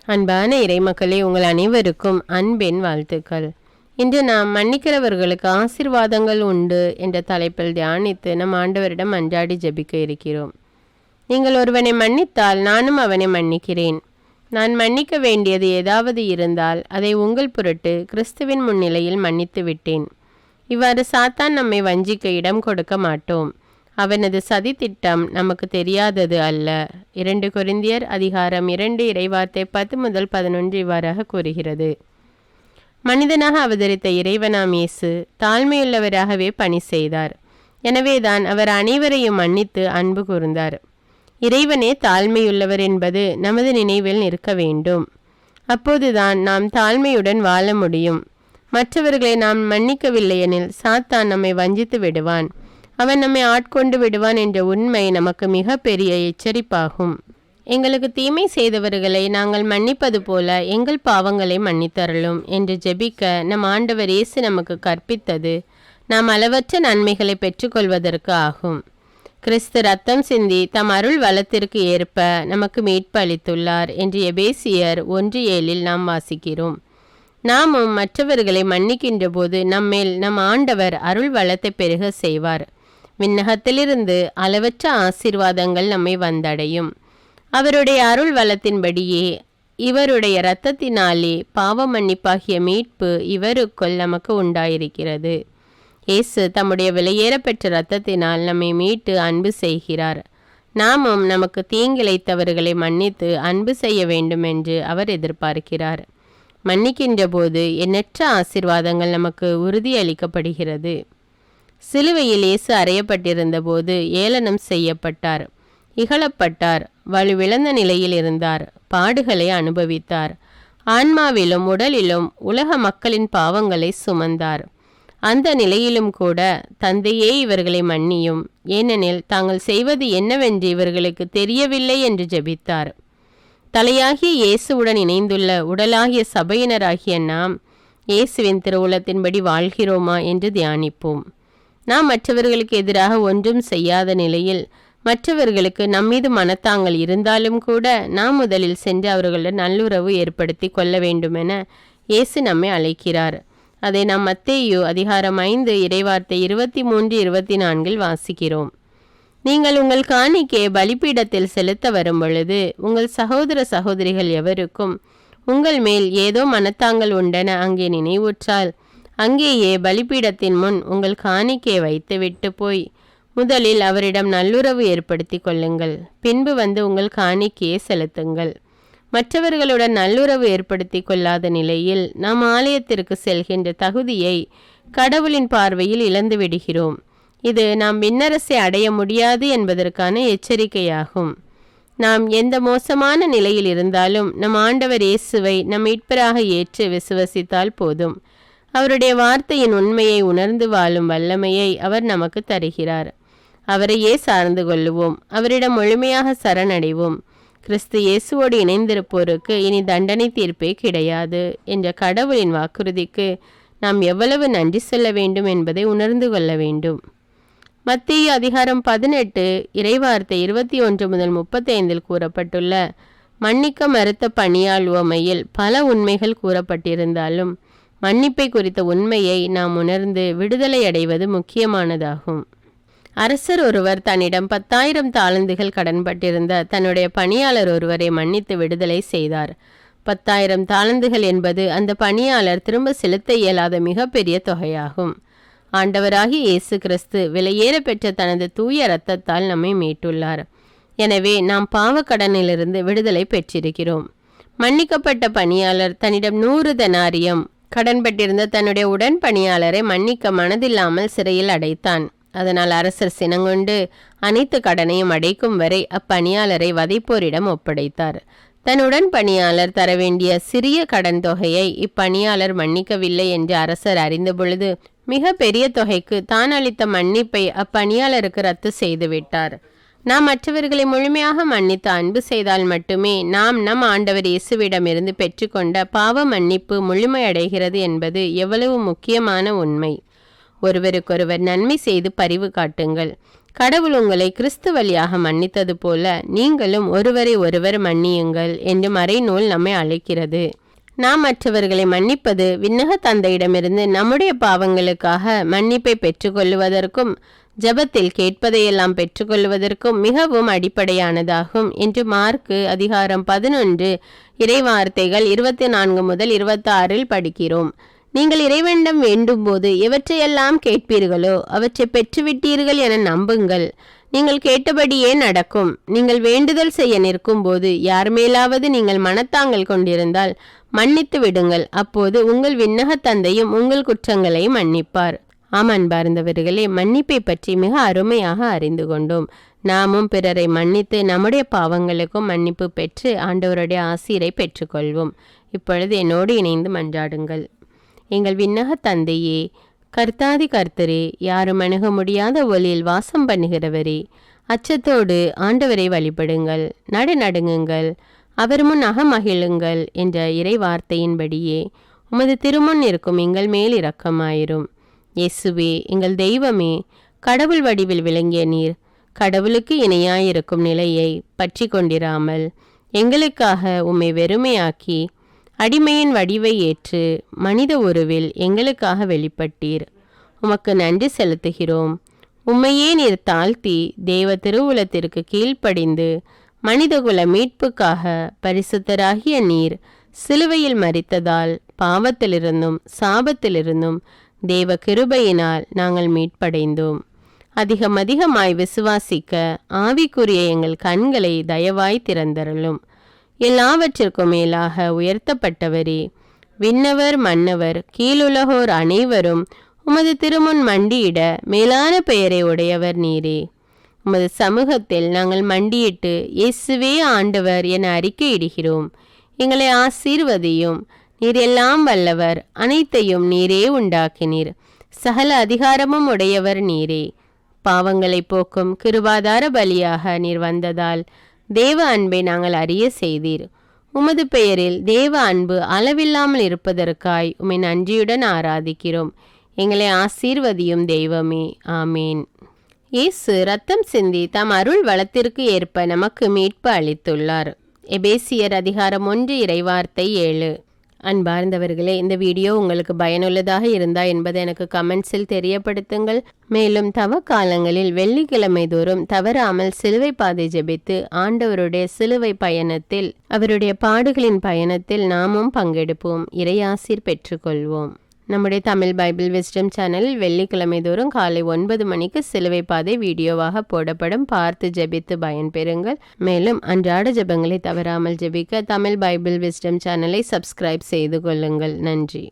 அன்பான இறைமக்களே, உங்கள் அனைவருக்கும் அன்பின் வாழ்த்துக்கள். இன்று நாம் மன்னிக்கிறவர்களுக்கு ஆசீர்வாதங்கள் உண்டு என்ற தலைப்பில் தியானித்து நம் ஆண்டவரிடம் அன்றாடி ஜெபிக்க இருக்கிறோம். நீங்கள் ஒருவனை மன்னித்தால் நானும் அவனை மன்னிக்கிறேன். நான் மன்னிக்க வேண்டியது ஏதாவது இருந்தால் அதை உங்கள் பொருட்டு கிறிஸ்துவின் முன்னிலையில் மன்னித்து விட்டேன். இவ்வாறு சாத்தான் நம்மை வஞ்சிக்க இடம் கொடுக்க மாட்டோம். அவனது சதித்திட்டம் நமக்கு தெரியாதது அல்ல. 2 கொரிந்தியர் அதிகாரம் 2 இறைவார்த்தை 10 முதல் 11 இவ்வாறாக கூறுகிறது. மனிதனாக அவதரித்த இறைவனாம் இயேசு தாழ்மையுள்ளவராகவே பணி செய்தார். எனவேதான் அவர் அனைவரையும் மன்னித்து அன்பு கூர்ந்தார். இறைவனே தாழ்மையுள்ளவர் என்பது நமது நினைவில் நிற்க வேண்டும். அப்போதுதான் நாம் தாழ்மையுடன் வாழ முடியும். மற்றவர்களை நாம் மன்னிக்கவில்லையெனில் சாத்தான் நம்மை வஞ்சித்து விடுவான். அவன் நம்மை ஆட்கொண்டு விடுவான் என்ற உண்மை நமக்கு மிக பெரிய எச்சரிப்பாகும். எங்களுக்கு தீமை செய்தவர்களை நாங்கள் மன்னிப்பது போல எங்கள் பாவங்களை மன்னித்தருளும் என்று ஜெபிக்க நம் ஆண்டவர் இயேசு நமக்கு கற்பித்தது நாம் அளவற்ற நன்மைகளை பெற்றுக்கொள்வதற்கு ஆகும். கிறிஸ்து ரத்தம் சிந்தி தம் அருள் வளத்திற்கு ஏற்ப நமக்கு மீட்பு அளித்துள்ளார் என்று எபேசியர் 1:7 நாம் வாசிக்கிறோம். நாமும் மற்றவர்களை மன்னிக்கின்ற போது நம்மேல் நம் ஆண்டவர் அருள் வளத்தை பெருக செய்வார். விண்ணகத்திலிருந்து அளவற்ற ஆசீர்வாதங்கள் நம்மை வந்தடையும். அவருடைய அருள் வளத்தின்படியே இவருடைய இரத்தத்தினாலே பாவ மன்னிப்பாகிய மீட்பு இவருக்குள் நமக்கு உண்டாயிருக்கிறது. இயேசு தம்முடைய விலையேறப்பெற்ற இரத்தத்தினால் நம்மை மீட்டு அன்பு செய்கிறார். நாமும் நமக்கு தீங்கிழைத்தவர்களை மன்னித்து அன்பு செய்ய வேண்டும் என்று அவர் எதிர்பார்க்கிறார். மன்னிக்கின்ற போது எண்ணற்ற ஆசீர்வாதங்கள் நமக்கு உறுதியளிக்கப்படுகிறது. சிலுவையில் இயேசு அறையப்பட்டிருந்த போது ஏளனம் செய்யப்பட்டார், இகழப்பட்டார், வலுவிழந்த நிலையில் இருந்தார், பாடுகளை அனுபவித்தார். ஆன்மாவிலும் உடலிலும் உலக மக்களின் பாவங்களை சுமந்தார். அந்த நிலையிலும் கூட தந்தையே இவர்களை மன்னியும், ஏனெனில் தாங்கள் செய்வது என்னவென்று இவர்களுக்கு தெரியவில்லை என்று ஜெபித்தார். தலையாகிய இயேசுவுடன் இணைந்துள்ள உடலாகிய சபையினராகிய நாம் இயேசுவின் திருவுளத்தின்படி வாழ்கிறோமா என்று தியானிப்போம். நாம் மற்றவர்களுக்கு எதிராக ஒன்றும் செய்யாத நிலையில் மற்றவர்களுக்கு நம்மீது மனத்தாங்கள் இருந்தாலும் கூட நாம் முதலில் சென்று அவர்களுடன் நல்லுறவு ஏற்படுத்தி கொள்ள வேண்டுமென இயேசு நம்மை அழைக்கிறார். அதை நாம் மத்தேயு அதிகாரம் 5 இறைவார்த்தை 23-24 வாசிக்கிறோம். நீங்கள் உங்கள் காணிக்கையை பலிபீடத்தில் செலுத்த வரும் பொழுது உங்கள் சகோதர சகோதரிகள் எவருக்கும் உங்கள் மேல் ஏதோ மனத்தாங்கள் உண்டென அங்கே நினைவுற்றால் அங்கேயே பலிபீடத்தின் முன் உங்கள் காணிக்கையை வைத்துவிட்டு போய் முதலில் அவரிடம் நல்லுறவு ஏற்படுத்தி கொள்ளுங்கள். பின்பு வந்து உங்கள் காணிக்கையை செலுத்துங்கள். மற்றவர்களுடன் நல்லுறவு ஏற்படுத்தி கொள்ளாத நிலையில் நாம் ஆலயத்திற்கு செல்கின்ற தகுதியை கடவுளின் பார்வையில் இழந்து விடுகிறோம். இது நாம் விண்ணரசை அடைய முடியாது என்பதற்கான எச்சரிக்கையாகும். நாம் எந்த மோசமான நிலையில் இருந்தாலும் நம் ஆண்டவர் இயேசுவை நம் மீட்பராக ஏற்று விசுவசித்தால் போதும். அவருடைய வார்த்தையின் உண்மையை உணர்ந்து வாழும் வல்லமையை அவர் நமக்கு தருகிறார். அவரையே சார்ந்து கொள்ளுவோம். அவரிடம் முழுமையாக சரணடைவோம். கிறிஸ்து இயேசுவோடு இணைந்திருப்போருக்கு இனி தண்டனை தீர்ப்பே கிடையாது என்ற கடவுளின் வாக்குறுதிக்கு நாம் எவ்வளவு நன்றி சொல்ல வேண்டும் என்பதை உணர்ந்து கொள்ள வேண்டும். மத்தேயு அதிகாரம் 18 இறைவார்த்தை 21 முதல் 35 கூறப்பட்டுள்ள மன்னிக்க மறுத்த பணியாள் உவமையில் பல உண்மைகள் கூறப்பட்டிருந்தாலும் மன்னிப்பை குறித்த உண்மையை நாம் உணர்ந்து விடுதலை அடைவது முக்கியமானதாகும். அரசர் ஒருவர் தன்னிடம் 10,000 தாலந்துகள் கடன்பட்டிருந்த தன்னுடைய பணியாளர் ஒருவரை மன்னித்து விடுதலை செய்தார். 10,000 தாலந்துகள் என்பது அந்த பணியாளர் திரும்ப செலுத்த இயலாத மிகப்பெரிய தொகையாகும். ஆண்டவராகிய இயேசு கிறிஸ்து விலையேற பெற்ற தனது தூய இரத்தத்தால் நம்மை மீட்டுள்ளார். எனவே நாம் பாவக்கடனிலிருந்து விடுதலை பெற்றிருக்கிறோம். மன்னிக்கப்பட்ட பணியாளர் தன்னிடம் 100 தெனாரியம் கடன்பட்டிருந்த தன்னுடைய உடன் பணியாளரை மன்னிக்க மனதில்லாமல் சிறையில் அடைத்தான். அதனால் அரசர் சினங்கொண்டு அனைத்து கடனையும் அடைக்கும் வரை அப்பணியாளரை வதைப்போரிடம் ஒப்படைத்தார். தன்னுடன் பணியாளர் தர வேண்டிய சிறிய கடன் தொகையை இப்பணியாளர் மன்னிக்கவில்லை என்று அரசர் அறிந்த பொழுது மிக பெரிய தொகைக்கு தான் அளித்த மன்னிப்பை அப்பணியாளருக்கு ரத்து செய்துவிட்டார். நாம் மற்றவர்களை முழுமையாக மன்னித்து அன்பு செய்தால் மட்டுமே நாம் நம் ஆண்டவர் இயேசுவிடமிருந்து பெற்றுக்கொண்ட பாவ மன்னிப்பு முழுமையடைகிறது என்பது எவ்வளவு முக்கியமான உண்மை. ஒருவருக்கொருவர் நன்மை செய்து பரிவு காட்டுங்கள். கடவுள் உங்களை கிறிஸ்து வழியாக மன்னித்தது போல நீங்களும் ஒருவரை ஒருவர் மன்னியுங்கள் என்று மறைநூல் நம்மை அழைக்கிறது. நாம் மற்றவர்களை மன்னிப்பது விண்ணக தந்தையிடமிருந்து நம்முடைய பாவங்களுக்காக மன்னிப்பை பெற்றுக்கொள்வதற்கும் ஜெபத்தில் கேட்பதையெல்லாம் பெற்றுக்கொள்வதற்கும் மிகவும் அடிப்படையானதாகும் என்று மார்க்கு அதிகாரம் 11 இறைவார்த்தைகள் 24 முதல் 26 படிக்கிறோம். நீங்கள் இறைவனிடம் வேண்டும் போது எவற்றையெல்லாம் கேட்பீர்களோ அவற்றை பெற்றுவிட்டீர்கள் என நம்புங்கள். நீங்கள் கேட்டபடியே நடக்கும். நீங்கள் வேண்டுதல் செய்ய நிற்கும் போது யார் மேலாவது நீங்கள் மனத்தாங்கல் கொண்டிருந்தால் மன்னித்து விடுங்கள். அப்போது உங்கள் விண்ணக தந்தையும் உங்கள் குற்றங்களை மன்னிப்பார். ஆம் அன்பார்ந்தவர்களே, மன்னிப்பை பற்றி மிக அருமையாக அறிந்து கொண்டோம். நாமும் பிறரை மன்னித்து நம்முடைய பாவங்களுக்கும் மன்னிப்பு பெற்று ஆண்டவருடைய ஆசீரை பெற்றுக்கொள்வோம். இப்பொழுது என்னோடு இணைந்து மன்றாடுங்கள். எங்கள் விண்ணக தந்தையே, கர்த்தாதி கர்த்தரே, யாரும் அணுக முடியாத ஒளியில் வாசம் பண்ணுகிறவரே, அச்சத்தோடு ஆண்டவரை வழிபடுங்கள், நடுநடுங்குங்கள், அவர் முன் அகமகிழுங்கள் என்ற இறை வார்த்தையின்படியே உமது திருமுன் இருக்கும் எங்கள் மேல் இரக்கமாயிரும். இயேசுவே, எங்கள் தெய்வமே, கடவுள் வடிவில் விளங்கிய நீர் கடவுளுக்கு இணையாயிருக்கும் நிலையை பற்றி கொண்டிராமல் எங்களுக்காக உம்மை வெறுமையாக்கி அடிமையின் வடிவை ஏற்று மனித உருவில் எங்களுக்காக வெளிப்பட்டீர். உமக்கு நன்றி செலுத்துகிறோம். உம்மையே நீர் தாழ்த்தி தேவ திருவுலத்திற்கு கீழ்ப்படிந்து மனிதகுல மீட்புக்காக பரிசுத்தராகிய நீர் சிலுவையில் மரித்ததால் பாவத்திலிருந்தும் சாபத்திலிருந்தும் தேவ கிருபையினால் நாங்கள் மீட்படைந்தோம். அதிகமாய் விசுவாசிக்க ஆவிக்குரிய எங்கள் கண்களை தயவாய் திறந்தருளும். எல்லாவற்றிற்கும் மேலாக உயர்த்தப்பட்டவரே, விண்ணவர் மன்னவர் கீழுலகோர் அனைவரும் உமது திருமுன் மண்டியிட மேலான பெயரை உடையவர் நீரே. உமது சமூகத்தில் நாங்கள் மண்டியிட்டு இயேசுவே ஆண்டவர் என அறிக்கையிடுகிறோம். எங்களை ஆசீர்வதியும். நீர் எல்லாம் வல்லவர், அனைத்தையும் நீரே உண்டாக்கினீர். சகல அதிகாரமும் உடையவர் நீரே. பாவங்களை போக்கும் கிருபாதார பலியாக நீர் வந்ததால் தேவ அன்பை நாங்கள் அறிய செய்தீர். உமது பெயரில் தேவ அன்பு அளவில்லாமல் இருப்பதற்காய் உம்மை நன்றியுடன் ஆராதிக்கிறோம். எங்களை ஆசீர்வதியும் தெய்வமே. ஆமேன். இயேசு ரத்தம் சிந்தி தம் அருள் வளத்திற்கு ஏற்ப நமக்கு மீட்பு அளித்துள்ளார். எபேசியர் அதிகாரம் 1 இறைவார்த்தை 7. அன்பார்ந்தவர்களே, இந்த வீடியோ உங்களுக்கு பயனுள்ளதாக இருந்தால் என்பதை எனக்கு கமெண்ட்ஸில் தெரியப்படுத்துங்கள். மேலும் தவ காலங்களில் வெள்ளிக்கிழமை தோறும் தவறாமல் சிலுவை பாதை ஜெபித்து ஆண்டவருடைய சிலுவை பயணத்தில், அவருடைய பாடுகளின் பயணத்தில் நாமும் பங்கெடுப்போம். இறையாசீர் பெற்றுக்கொள்வோம். நம்முடைய தமிழ் பைபிள் விஸ்டம் சேனலில் வெள்ளிக்கிழமை தோறும் காலை 9 மணிக்கு சிலுவை பாதை வீடியோவாக போடப்படும். பார்த்து ஜெபித்து பயன்பெறுங்கள். மேலும் அன்றாட ஜெபங்களை தவறாமல் ஜெபிக்க தமிழ் பைபிள் விஸ்டம் சேனலை சப்ஸ்கிரைப் செய்து கொள்ளுங்கள். நன்றி.